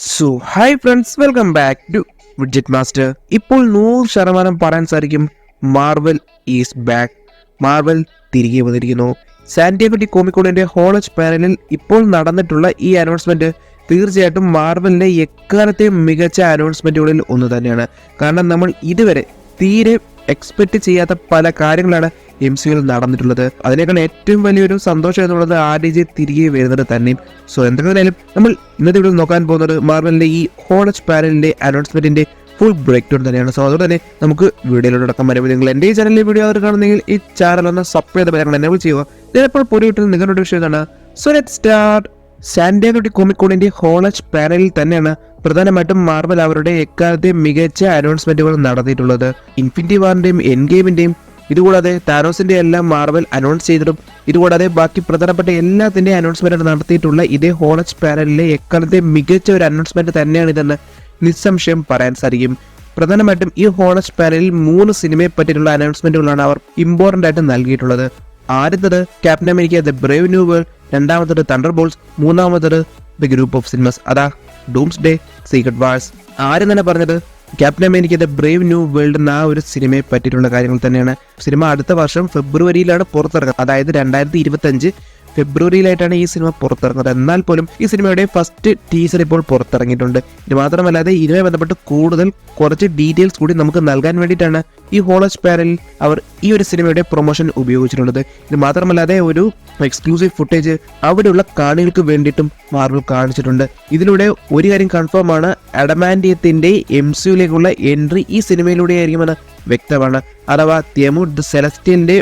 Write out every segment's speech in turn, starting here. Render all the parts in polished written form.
So hi friends, welcome back to widget master. ഇപ്പോൾ 100% പറയാൻ സാധിക്കും, മാർവൽ ഈസ് ബാക്ക്. മാർവൽ തിരികെ വന്നിരിക്കുന്നു. സാന്റിയാഗോ ഡി കോമിക്കോണിന്റെ ഹോളജ് പാനലിൽ ഇപ്പോൾ നടന്നിട്ടുള്ള ഈ അനൗൺസ്മെന്റ് തീർച്ചയായിട്ടും മാർവലിന്റെ എക്കാലത്തെയും മികച്ച അനൗൺസ്മെന്റുകളിൽ ഒന്ന് തന്നെയാണ്. കാരണം നമ്മൾ ഇതുവരെ തീരെ എക്സ്പെക്ട് ചെയ്യാത്ത പല കാര്യങ്ങളാണ് MCUയിൽ നടന്നിട്ടുള്ളത്. അതിനേക്കാൾ ഏറ്റവും വലിയൊരു സന്തോഷം എന്നുള്ളത് RDJ തിരികെ വരുന്നത് തന്നെയും. സോ എന്തെങ്കിലും നമ്മൾ ഇന്നത്തെ വീഡിയോ നോക്കാൻ പോകുന്നത് മാർവലിന്റെ ഈ ഹോളജ് പാനലിന്റെ അനൗൺസ്മെന്റിന്റെ ഫുൾ ബ്രേക്ക് ഡൗൺ തന്നെയാണ്. സോ അതുകൊണ്ട് തന്നെ നമുക്ക് വീഡിയോയിലൂടെ അടക്കം വരുമ്പോൾ നിങ്ങൾ എൻ്റെ ഈ ചാനലിലെ വീഡിയോ അവർ കാണുന്നെങ്കിൽ ഈ ചാനൽ ഒന്ന് സബ്സ്ക്രൈബ് ചെയ്ത് പറയാൻ എന്നെ ചെയ്യുക. ഇതിനെപ്പോൾ പൊരുവിട്ട് നിങ്ങളുടെ വിഷയം എന്താണ്? So let's start. സാന്റിയാഗോ ഡി കോമിക്കോണിന്റെ ഹോളജ് പാനലിൽ തന്നെയാണ് പ്രധാനമായിട്ടും മാർവൽ അവരുടെ എക്കാലത്തെ മികച്ച അനൗൺസ്മെന്റുകൾ നടത്തിയിട്ടുള്ളത്. ഇൻഫിനിറ്റി വാറിന്റെയും എൻഡ് ഗെയിമിന്റെയും ഇതുകൂടാതെ താനോസിന്റെ എല്ലാം മാർവൽ അനൗൺസ് ചെയ്തിട്ടും ഇതുകൂടാതെ ബാക്കി പ്രധാനപ്പെട്ട എല്ലാത്തിന്റെ അനൗൺസ്മെന്റ് നടത്തിയിട്ടുള്ള ഇതേ ഹോളജ് പാനലിലെ എക്കാലത്തെ മികച്ച ഒരു അനൗൺസ്മെന്റ് തന്നെയാണ് ഇതെന്ന് നിസ്സംശയം പറയാൻ സാധിക്കും. പ്രധാനമായിട്ടും ഈ ഹോളജ് പാനലിൽ 3 സിനിമയെ പറ്റിയിട്ടുള്ള അനൗൺസ്മെന്റുകളാണ് അവർ ഇമ്പോർട്ടന്റ് ആയിട്ട് നൽകിയിട്ടുള്ളത്. ആദ്യത്തത് Captain America the brave new world, രണ്ടാമത്തത് തണ്ടർ ബോൾസ്, മൂന്നാമത്തത് ദ ഗ്രൂപ്പ് ഓഫ് സിനിമസ് അതാ ഡൂംസ് ഡേ സീക്രട്ട് വാഴ്സ്. ആരും തന്നെ പറഞ്ഞത് Captain America the brave new world എന്ന ഒരു സിനിമയെ പറ്റിയിട്ടുള്ള കാര്യങ്ങൾ തന്നെയാണ്. സിനിമ അടുത്ത വർഷം ഫെബ്രുവരിയിലാണ് പുറത്തിറങ്ങുന്നത്. അതായത് 2025 ഫെബ്രുവരിയിലായിട്ടാണ് ഈ സിനിമ പുറത്തിറങ്ങുന്നത്. എന്നാൽ പോലും ഈ സിനിമയുടെ ഫസ്റ്റ് ടീസർ ഇപ്പോൾ പുറത്തിറങ്ങിയിട്ടുണ്ട്. ഇത് മാത്രമല്ലാതെ ഇതുമായി ബന്ധപ്പെട്ട് കൂടുതൽ കുറച്ച് ഡീറ്റെയിൽസ് കൂടി നമുക്ക് നൽകാൻ വേണ്ടിയിട്ടാണ് ഈ ഹോളജ് പാനലിൽ അവർ ഈ ഒരു സിനിമയുടെ പ്രൊമോഷൻ ഉപയോഗിച്ചിട്ടുള്ളത്. ഇത് മാത്രമല്ലാതെ ഒരു എക്സ്ക്ലൂസീവ് ഫുട്ടേജ് അവിടെയുള്ള കാണികൾക്ക് വേണ്ടിയിട്ടും മാർവൽ കാണിച്ചിട്ടുണ്ട്. ഇതിലൂടെ ഒരു കാര്യം കൺഫേം ആണ്, അഡമാൻഡിയത്തിന്റെ MCUയിലേക്കുള്ള എൻട്രി ഈ സിനിമയിലൂടെ ആയിരിക്കുമെന്ന് വ്യക്തമാണ്. അഥവാ തിയമൂർ ദ സെലസ്റ്റിയലിന്റെ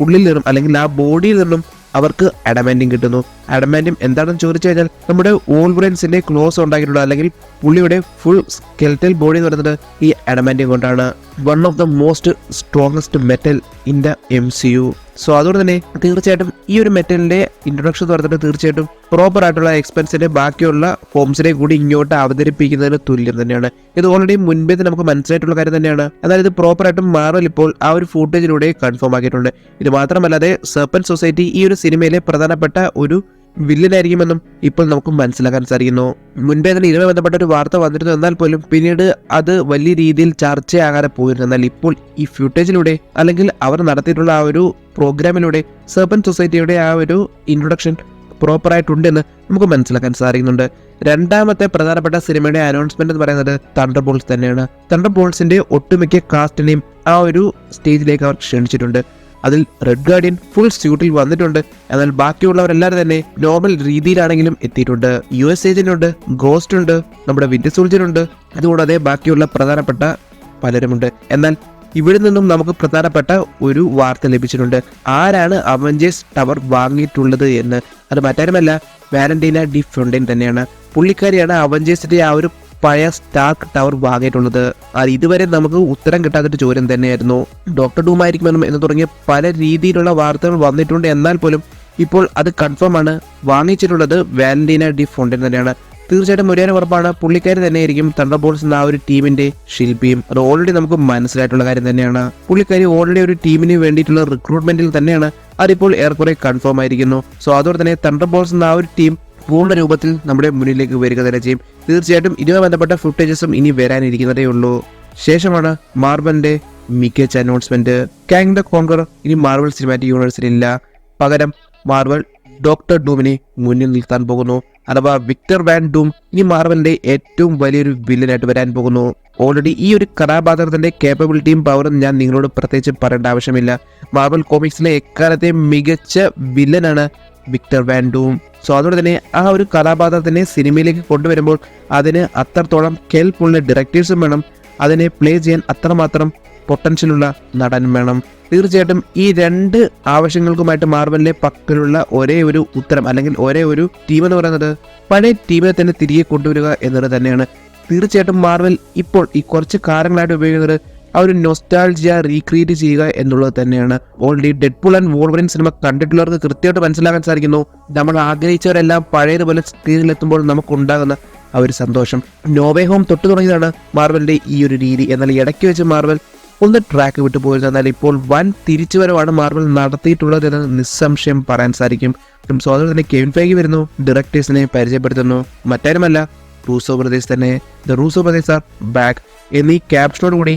ഉള്ളിൽ നിന്നും അല്ലെങ്കിൽ ആ ബോഡിയിൽ നിന്നും അവർക്ക് അഡമാൻഡിയം കിട്ടുന്നു. അഡമാൻഡിയം എന്താണെന്ന് ചോദിച്ചു കഴിഞ്ഞാൽ നമ്മുടെ വോൾവറൈൻസിന്റെ ക്ലോസ് ഉണ്ടാക്കിയിട്ടുള്ള അല്ലെങ്കിൽ പുള്ളിയുടെ ഫുൾ സ്കെൽറ്റൽ ബോഡി എന്ന് പറയുന്നത് ഈ അഡമാൻഡിയം കൊണ്ടാണ്. One of the most strongest metal in the MCU. So അതുകൊണ്ട് തന്നെ തീർച്ചയായിട്ടും ഈ ഒരു മെറ്റലിന്റെ ഇൻട്രൊഡക്ഷൻ എന്ന് പറഞ്ഞിട്ട് തീർച്ചയായിട്ടും പ്രോപ്പർ ആയിട്ടുള്ള എക്സ്പെൻസിന്റെ ബാക്കിയുള്ള ഫോംസിനെ കൂടി ഇങ്ങോട്ട് അവതരിപ്പിക്കുന്നതിന് തുല്യം തന്നെയാണ്. ഇത് ഓൾറെഡി മുൻപേ നമുക്ക് മനസ്സിലായിട്ടുള്ള കാര്യം തന്നെയാണ്. എന്നാൽ ഇത് പ്രോപ്പർ ആയിട്ടും മാർവൽ ഇപ്പോൾ ആ ഒരു ഫൂട്ടേജിലൂടെ കൺഫേം ആക്കിയിട്ടുണ്ട്. ഇത് മാത്രമല്ലാതെ സെർപ്പന്റ് സൊസൈറ്റി ഈ ഒരു സിനിമയിലെ പ്രധാനപ്പെട്ട ഒരു വില്ലനായിരിക്കുമെന്നും ഇപ്പോൾ നമുക്ക് മനസ്സിലാക്കാൻ സാധിക്കുന്നു. മുൻപേ തന്നെ ഇതുമായി ബന്ധപ്പെട്ട ഒരു വാർത്ത വന്നിരുന്നു. എന്നാൽ പോലും പിന്നീട് അത് വലിയ രീതിയിൽ ചർച്ചയാകാതെ പോയിരുന്നു. എന്നാൽ ഇപ്പോൾ ഈ ഫ്യൂട്ടേജിലൂടെ അല്ലെങ്കിൽ അവർ നടത്തിയിട്ടുള്ള ആ ഒരു പ്രോഗ്രാമിലൂടെ സെർപ്പന്റ് സൊസൈറ്റിയുടെ ആ ഒരു ഇൻട്രൊഡക്ഷൻ പ്രോപ്പറായിട്ടുണ്ടെന്ന് നമുക്ക് മനസ്സിലാക്കാൻ സാധിക്കുന്നുണ്ട്. രണ്ടാമത്തെ പ്രധാനപ്പെട്ട സിനിമയുടെ അനൗൺസ്മെന്റ് എന്ന് പറയുന്നത് തണ്ടർ ബോൾസ് തന്നെയാണ്. തണ്ടർ ബോൾസിന്റെ ഒട്ടുമിക്ക കാസ്റ്റിനെയും ആ ഒരു സ്റ്റേജിലേക്ക് അവർ ക്ഷണിച്ചിട്ടുണ്ട്. അതിൽ റെഡ് ഗാർഡിയൻ ഫുൾ സ്യൂട്ടിൽ വന്നിട്ടുണ്ട്. എന്നാൽ ബാക്കിയുള്ളവരെല്ലാവരും തന്നെ നോർമൽ രീതിയിലാണെങ്കിലും എത്തിയിട്ടുണ്ട്. US ഏജന്റ് ഉണ്ട്, ഗോസ്റ്റ് ഉണ്ട്, നമ്മുടെ വിന്റർ സോൾജർ ഉണ്ട്, അതുകൂടാതെ ബാക്കിയുള്ള പ്രധാനപ്പെട്ട പലരുമുണ്ട്. എന്നാൽ ഇവിടെ നിന്നും നമുക്ക് പ്രധാനപ്പെട്ട ഒരു വാർത്ത ലഭിച്ചിട്ടുണ്ട്. ആരാണ് അവഞ്ചേഴ്സ് ടവർ വാങ്ങിയിട്ടുള്ളത് എന്ന്. അത് മറ്റാരുമല്ല, വാലന്റീന ഡി ഫൊണ്ടൈൻ തന്നെയാണ്. പുള്ളിക്കാരിയാണ് അവഞ്ചേഴ്സിന്റെ ആ ഒരു പഴയ സ്റ്റാർക്ക് ടവർ വാങ്ങിയിട്ടുള്ളത്. അത് ഇതുവരെ നമുക്ക് ഉത്തരം കിട്ടാത്തൊരു ചോദ്യം തന്നെയായിരുന്നു. ഡോക്ടർ ഡൂം ആയിരിക്കുമെന്നും എന്ന് തുടങ്ങിയ പല രീതിയിലുള്ള വാർത്തകൾ വന്നിട്ടുണ്ട്. എന്നാൽ പോലും ഇപ്പോൾ അത് കൺഫേം ആണ്, വാങ്ങിച്ചിട്ടുള്ളത് വാലന്റീന ഡി ഫൊണ്ടൈൻ തന്നെയാണ്. തീർച്ചയായിട്ടും ഒരേ ഉറപ്പാണ്, പുള്ളിക്കാരി തന്നെയായിരിക്കും തണ്ടർ ബോൾസ് എന്ന ആ ഒരു ടീമിന്റെ ശില്പിയും. അത് ഓൾറെഡി നമുക്ക് മനസ്സിലായിട്ടുള്ള കാര്യം തന്നെയാണ്. പുള്ളിക്കാരി ഓൾറെഡി ഒരു ടീമിന് വേണ്ടിയിട്ടുള്ള റിക്രൂട്ട്മെന്റിൽ തന്നെയാണ്. അതിപ്പോൾ ഏറെക്കുറെ കൺഫേം ആയിരിക്കുന്നു. സോ അതോടെ തന്നെ തണ്ടർ ബോൾസ് എന്ന ആ ഒരു ടീം പൂർണ്ണ രൂപത്തിൽ നമ്മുടെ മുന്നിലേക്ക് വരിക തന്നെ ചെയ്യും. തീർച്ചയായിട്ടും ഇതുമായി ബന്ധപ്പെട്ട ഫുട്ടേജസും ഇനി വരാനിരിക്കുന്നതേ ഉള്ളൂ. ശേഷമാണ് മാർവലിന്റെ മികച്ച അനൗൺസ്മെന്റ്. കാങ് ദ കോൺഗർ ഇനി മാർവൽ സിനിമാറ്റിക് യൂണിവേഴ്സിൽ ഇല്ല. പകരം മാർവൽ ഡോക്ടർ ഡൂമിനെ മുന്നിൽ നിർത്താൻ പോകുന്നു. അഥവാ വിക്ടർ വാൻ ഡൂം ഇനി മാർവലിന്റെ ഏറ്റവും വലിയൊരു വില്ലനായിട്ട് വരാൻ പോകുന്നു. ഓൾറെഡി ഈ ഒരു കഥാപാത്രത്തിന്റെ കേപ്പബിലിറ്റിയും പവറും ഞാൻ നിങ്ങളോട് പ്രത്യേകിച്ച് പറയേണ്ട ആവശ്യമില്ല. മാർവൽ കോമിക്സിലെ എക്കാലത്തെ മികച്ച വില്ലനാണ് വിക്ടർ വാൻ ഡൂം. സോ അതുകൊണ്ട് തന്നെ ആ ഒരു കഥാപാത്രത്തിനെ സിനിമയിലേക്ക് കൊണ്ടുവരുമ്പോൾ അതിന് അത്രത്തോളം കെൽപ്പുള്ള ഡയറക്ടേഴ്സും വേണം. അതിനെ പ്ലേ ചെയ്യാൻ അത്രമാത്രം പൊട്ടൻഷ്യലുള്ള നടനും വേണം. തീർച്ചയായിട്ടും ഈ 2 ആവശ്യങ്ങൾക്കുമായിട്ട് മാർവലിന്റെ പക്കലുള്ള ഒരേ ഒരു ഉത്തരം അല്ലെങ്കിൽ ഒരേ ഒരു ടീം എന്ന് പറയുന്നത് പഴയ ടീമിനെ തന്നെ തിരികെ കൊണ്ടുവരിക എന്നത് തന്നെയാണ്. തീർച്ചയായിട്ടും മാർവൽ ഇപ്പോൾ ഈ കുറച്ച് കാലങ്ങളായിട്ട് ഉപയോഗിക്കുന്നത് ആ ഒരു നൊസ്റ്റാൾജിയ റീക്രിയേറ്റ് ചെയ്യുക എന്നുള്ളത് തന്നെയാണ്. ഓൾറെഡി ഡെഡ്പൂൾ ആൻഡ് വോൾവറിൻ സിനിമ കണ്ടിട്ടുള്ളവർക്ക് കൃത്യമായിട്ട് മനസ്സിലാക്കാൻ സാധിക്കുന്നു, നമ്മൾ ആഗ്രഹിച്ചവരെല്ലാം പഴയതുപോലെ സ്ക്രീനിലെത്തുമ്പോൾ നമുക്കുണ്ടാകുന്ന ആ ഒരു സന്തോഷം. നോവേ ഹോം തൊട്ട് തുടങ്ങിയതാണ് മാർവലിന്റെ ഈ ഒരു രീതി. എന്നാൽ ഇടയ്ക്ക് വെച്ച് മാർവൽ ഒന്ന് ട്രാക്ക് വിട്ടു പോയിരുന്നു. എന്നാൽ ഇപ്പോൾ വൻ തിരിച്ചുവരവാണ് മാർവൽ നടത്തിയിട്ടുള്ളത് എന്ന് നിസ്സംശയം പറയാൻ സാധിക്കും. സോ അതുകൊണ്ട് തന്നെ കെവിൻ ഫെയ്ഗി വരുന്നു, ഡയറക്ടേഴ്സിനെ പരിചയപ്പെടുത്തുന്നു. മറ്റാരുമല്ല, റൂസോ ബ്രദേഴ്സ് തന്നെ. The Russo brothers are back എന്നീ ക്യാപ്ഷനോട് കൂടി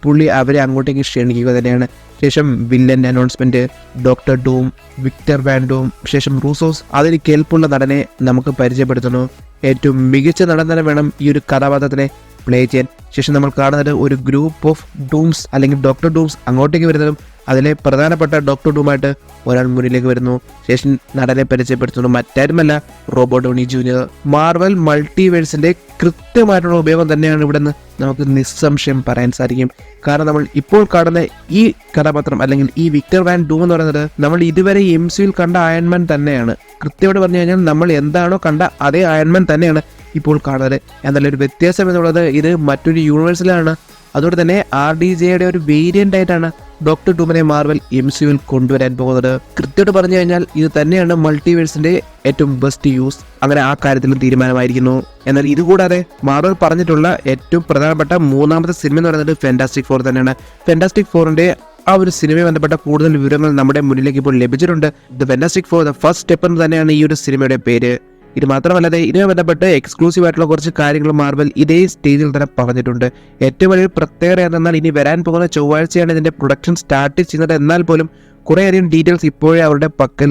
പുള്ളി അവരെ അങ്ങോട്ടേക്ക് ക്ഷണിക്കുക തന്നെയാണ്. ശേഷം villain announcement, doctor Doom, Victor von Doom, ശേഷം റൂസോസ് അതിൽ കേൾപ്പുള്ള നടനെ നമുക്ക് പരിചയപ്പെടുത്തുന്നു. ഏറ്റവും മികച്ച നടൻ തന്നെ വേണം ഈ ഒരു കഥാപാത്രത്തിനെ പ്ലേ ചെയ്യാൻ. ശേഷം നമ്മൾ കാണുന്നത് ഒരു ഗ്രൂപ്പ് ഓഫ് ഡൂംസ് അല്ലെങ്കിൽ ഡോക്ടർ ഡൂംസ് അങ്ങോട്ടേക്ക് വരുന്നതും അതിലെ പ്രധാനപ്പെട്ട ഡോക്ടർ ഡൂമായിട്ട് ഒരാൾ മുന്നിലേക്ക് വരുന്നു. ശേഷം നടനെ പരിചയപ്പെടുത്തുന്നു, മറ്റാരുമല്ല റോബർട്ട് ഡോണി ജൂനിയർ. മാർവൽ മൾട്ടിവേഴ്സിന്റെ കൃത്യമായിട്ടുള്ള ഉപയോഗം തന്നെയാണ് ഇവിടെ നിന്ന് നമുക്ക് നിസ്സംശയം പറയാൻ സാധിക്കും. കാരണം നമ്മൾ ഇപ്പോൾ കാണുന്ന ഈ കഥാപാത്രം അല്ലെങ്കിൽ ഈ വിക്ടർ വാൻ ഡൂം എന്ന് പറയുന്നത് നമ്മൾ ഇതുവരെ MCUവിൽ കണ്ട അയൺമാൻ തന്നെയാണ്. കൃത്യമായിട്ട് പറഞ്ഞു കഴിഞ്ഞാൽ നമ്മൾ എന്താണോ കണ്ട അതേ അയൺമാൻ തന്നെയാണ് ഇപ്പോൾ കാണുന്നത്. എന്നാൽ ഒരു വ്യത്യാസം എന്നുള്ളത് ഇത് മറ്റൊരു യൂണിവേഴ്സിലാണ്. അതുകൊണ്ട് തന്നെ RDJയുടെ ഒരു വേരിയന്റ് ആയിട്ടാണ് ഡോക്ടർ ഡൂമിനെ മാർവൽ MCUവിൽ കൊണ്ടുവരാൻ പോകുന്നത്. കൃത്യമായിട്ട് പറഞ്ഞു കഴിഞ്ഞാൽ ഇത് തന്നെയാണ് മൾട്ടിവേഴ്സിന്റെ ഏറ്റവും ബെസ്റ്റ് യൂസ്. അങ്ങനെ ആ കാര്യത്തിലും തീരുമാനമായിരിക്കുന്നു. എന്നാൽ ഇതുകൂടാതെ മാർവൽ പറഞ്ഞിട്ടുള്ള ഏറ്റവും പ്രധാനപ്പെട്ട മൂന്നാമത്തെ സിനിമ എന്ന് പറയുന്നത് ഫാന്റാസ്റ്റിക് ഫോർ തന്നെയാണ്. ഫാന്റാസ്റ്റിക് ഫോറിന്റെ ആ ഒരു സിനിമയെ ബന്ധപ്പെട്ട കൂടുതൽ വിവരങ്ങൾ നമ്മുടെ മുന്നിലേക്ക് ഇപ്പോൾ ലഭിച്ചിട്ടുണ്ട്. The fantastic for the first step എന്ന് തന്നെയാണ് ഈ ഒരു സിനിമയുടെ പേര്. ഇത് മാത്രമല്ലാതെ ഇതിനെ ബന്ധപ്പെട്ട് എക്സ്ക്ലൂസീവ് ആയിട്ടുള്ള കുറച്ച് കാര്യങ്ങൾ മാർവൽ ഇതേ സ്റ്റേജിൽ തന്നെ പറഞ്ഞിട്ടുണ്ട്. ഏറ്റവും വലിയ പ്രത്യേകത എന്നാൽ ഇനി വരാൻ പോകുന്ന ചൊവ്വാഴ്ചയാണ് ഇതിന്റെ പ്രൊഡക്ഷൻ സ്റ്റാർട്ട് ചെയ്യുന്നത്. എന്നാൽ പോലും കുറേയധികം ഡീറ്റെയിൽസ് ഇപ്പോഴേ അവരുടെ പക്കൽ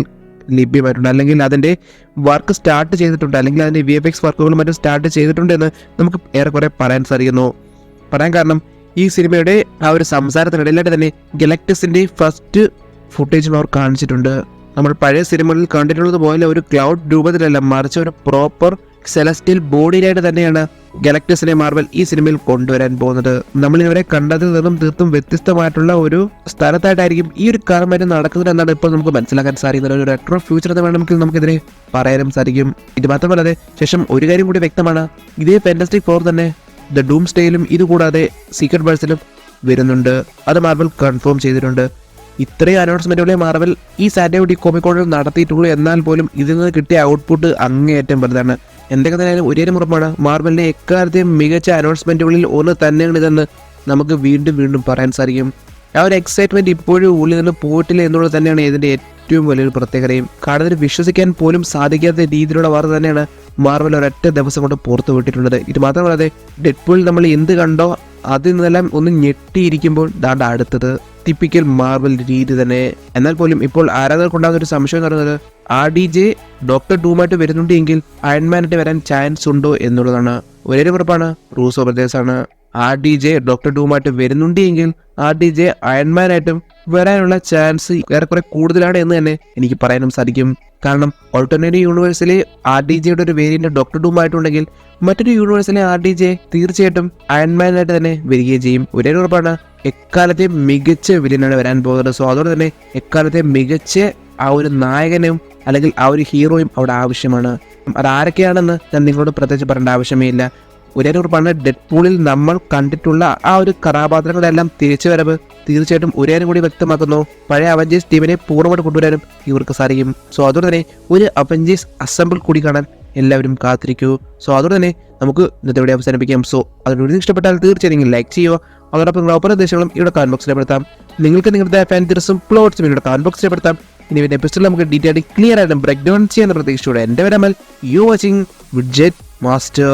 ലഭ്യമായിട്ടുണ്ട്, അല്ലെങ്കിൽ അതിന്റെ വർക്ക് സ്റ്റാർട്ട് ചെയ്തിട്ടുണ്ട്, അല്ലെങ്കിൽ അതിന്റെ VFX വർക്കുകളും മറ്റും സ്റ്റാർട്ട് ചെയ്തിട്ടുണ്ട് എന്ന് നമുക്ക് ഏറെക്കുറെ പറയാൻ സാധിക്കുന്നു. പറയാൻ കാരണം ഈ സിനിമയുടെ ആ ഒരു സംസാരത്തിനിടയിലായിട്ട് തന്നെ ഗലക്ടസിന്റെ ഫസ്റ്റ് ഫുട്ടേജും അവർ കാണിച്ചിട്ടുണ്ട്. നമ്മൾ പഴയ സിനിമകളിൽ കണ്ടിട്ടുള്ളത് പോലെ ഒരു ക്ലൗഡ് രൂപത്തിലല്ല, മറിച്ച് ഒരു പ്രോപ്പർ സെലസ്റ്റിയൽ ബോഡിയിലായിട്ട് തന്നെയാണ് ഗലക്ടസിനെ മാർവൽ ഈ സിനിമയിൽ കൊണ്ടുവരാൻ പോകുന്നത്. നമ്മൾ ഇവരെ കണ്ടതിൽ നിന്നും തീർത്തും വ്യത്യസ്തമായിട്ടുള്ള ഒരു സ്ഥലത്തായിട്ടായിരിക്കും ഈ ഒരു കാര്യം നടക്കുന്നത് എന്നാണ് ഇപ്പോൾ നമുക്ക് മനസ്സിലാക്കാൻ സാധിക്കുന്നത്. ഒരു റെട്രോ ഫ്യൂച്ചർ എന്ന് വേണമെങ്കിൽ നമുക്കിതിനെ പറയാനും സാധിക്കും. ഇത് മാത്രമല്ലാതെ ശേഷം ഒരു കാര്യം കൂടി വ്യക്തമാണ്, ഇതേ ഫാന്റാസ്റ്റിക് ഫോർ തന്നെ ദ ഡൂം സ്റ്റേയിലും ഇതുകൂടാതെ സീക്രട്ട് വേഴ്സിലും വരുന്നുണ്ട്. അത് മാർവൽ കൺഫേം ചെയ്തിട്ടുണ്ട്. ഇത്രയും അനൗൺസ്മെന്റുകളെ മാർവൽ ഈ സാറ്റർഡേ കോമിക്കോണിൽ നടത്തിയിട്ടുള്ളൂ. എന്നാൽ പോലും ഇതിൽ നിന്ന് കിട്ടിയ ഔട്ട്പുട്ട് അങ്ങേയറ്റം വലുതാണ്. എന്തൊക്കെ തന്നെയായാലും ഒരേ ഉറപ്പാണ്, മാർവലിന്റെ എക്കാലത്തെയും മികച്ച അനൗൺസ്മെന്റുകളിൽ ഒന്ന് തന്നെയാണ് ഇതെന്ന് നമുക്ക് വീണ്ടും വീണ്ടും പറയാൻ സാധിക്കും. ആ ഒരു എക്സൈറ്റ്മെന്റ് ഇപ്പോഴും ഉള്ളിൽ നിന്ന് പോയിട്ടില്ല എന്നുള്ളത് തന്നെയാണ് ഇതിന്റെ ഏറ്റവും വലിയൊരു പ്രത്യേകതയും. കാണുന്നതിന് വിശ്വസിക്കാൻ പോലും സാധിക്കാത്ത രീതിയിലുള്ള വാർത്ത തന്നെയാണ് മാർവൽ ഒരൊറ്റ ദിവസം കൊണ്ട് പുറത്തു വിട്ടിട്ടുള്ളത്. ഇത് മാത്രമല്ലാതെ ഡെഡ്പൂൾ നമ്മൾ എന്ത് കണ്ടോ അതിൽ നിന്നെല്ലാം ഒന്ന് ഞെട്ടിയിരിക്കുമ്പോൾ ദാണ്ട അടുത്തത് ടിപ്പിക്കൽ മാർവൽ രീതി തന്നെ. എന്നാൽ പോലും ഇപ്പോൾ ആരാധകർക്കുണ്ടാകുന്ന ഒരു സംശയം എന്ന് പറയുന്നത് RDJ ഡോക്ടർ ഡൂമായിട്ട് വരുന്നുണ്ട് എങ്കിൽ അയൺമാനായിട്ട് വരാൻ ചാൻസ് ഉണ്ടോ എന്നുള്ളതാണ്. ഒരേ ഉറപ്പാണ്, റൂസോ ബ്രദേഴ്സ് ആണ്. RDJ ഡോക്ടർ ഡൂമായിട്ട് വരുന്നുണ്ട് എങ്കിൽ RDJ അയൺമാനായിട്ടും വരാനുള്ള ചാൻസ് ഏറെക്കുറെ കൂടുതലാണ് എന്ന് തന്നെ എനിക്ക് പറയാനും സാധിക്കും. കാരണം ഓൾട്ടർനേറ്റീവ് യൂണിവേഴ്സിലെ RDJയുടെ ഒരു വേരിയന്റ് ഡോക്ടർ ഡൂം ആയിട്ടുണ്ടെങ്കിൽ മറ്റൊരു യൂണിവേഴ്സിലെ RDJ തീർച്ചയായിട്ടും അയൺമാനായിട്ട് തന്നെ വരികയും ചെയ്യും. ഒരേ ഉറപ്പാണ്, എക്കാലത്തെ മികച്ച വില്ലനാണ് വരാൻ പോകുന്നത്. സോ അതുകൊണ്ട് തന്നെ എക്കാലത്തെ മികച്ച ആ ഒരു നായകനും അല്ലെങ്കിൽ ആ ഒരു ഹീറോയും അവിടെ ആവശ്യമാണ്. അതാരൊക്കെയാണെന്ന് ഞാൻ നിങ്ങളോട് പ്രത്യേകിച്ച് പറയേണ്ട ആവശ്യമേ ഇല്ല. ഒരേ ഉറപ്പാണ്, ഡെഡ്പൂളിൽ നമ്മൾ കണ്ടിട്ടുള്ള ആ ഒരു കഥാപാത്രങ്ങളുടെ എല്ലാം തിരിച്ചുവരവ് തീർച്ചയായിട്ടും ഒരേ കൂടി വ്യക്തമാക്കുന്നു. പഴയ അവഞ്ചേഴ്സ് ടീമിനെ പൂർണ്ണമായിട്ട് കൊണ്ടുവരാനും ഇവർക്ക് സാധിക്കും. സോ അതുകൊണ്ട് തന്നെ ഒരു അവഞ്ചേഴ്സ് അസംബിൾ കൂടി കാണാൻ എല്ലാവരും കാത്തിരിക്കൂ. സോ അതുകൊണ്ട് തന്നെ നമുക്ക് ഇന്നത്തെ ഇവിടെ അവസാനിപ്പിക്കാം. സോ അതിനോട് ഇഷ്ടപ്പെട്ടാൽ തീർച്ചയായും ലൈക്ക് ചെയ്യുക. അതോടൊപ്പം നിങ്ങളുടെ ഒപ്പന നിർദ്ദേശങ്ങളും ഇവിടെ കമന്റ് ബോക്സിൽ രേഖപ്പെടുത്താം. നിങ്ങൾക്ക് നിങ്ങളുടെ ഫാൻ തിരസും പ്ലോട്ട്സും ഇവിടെ കമന്റ് ബോക്സിൽ രേഖപ്പെടുത്താം. ഇനി ഇതിന്റെ എപ്പിസോഡിൽ നമുക്ക് ഡീറ്റെയിൽ ക്ലിയർ ആയിട്ടും ബ്രേക്ക് ഡൗൺ ചെയ്യാൻ പ്രതീക്ഷയോടെ എൻ്റെ വരാമൽ യു വാച്ചിങ് വിഡ്ജറ്റ് മാസ്റ്റർ.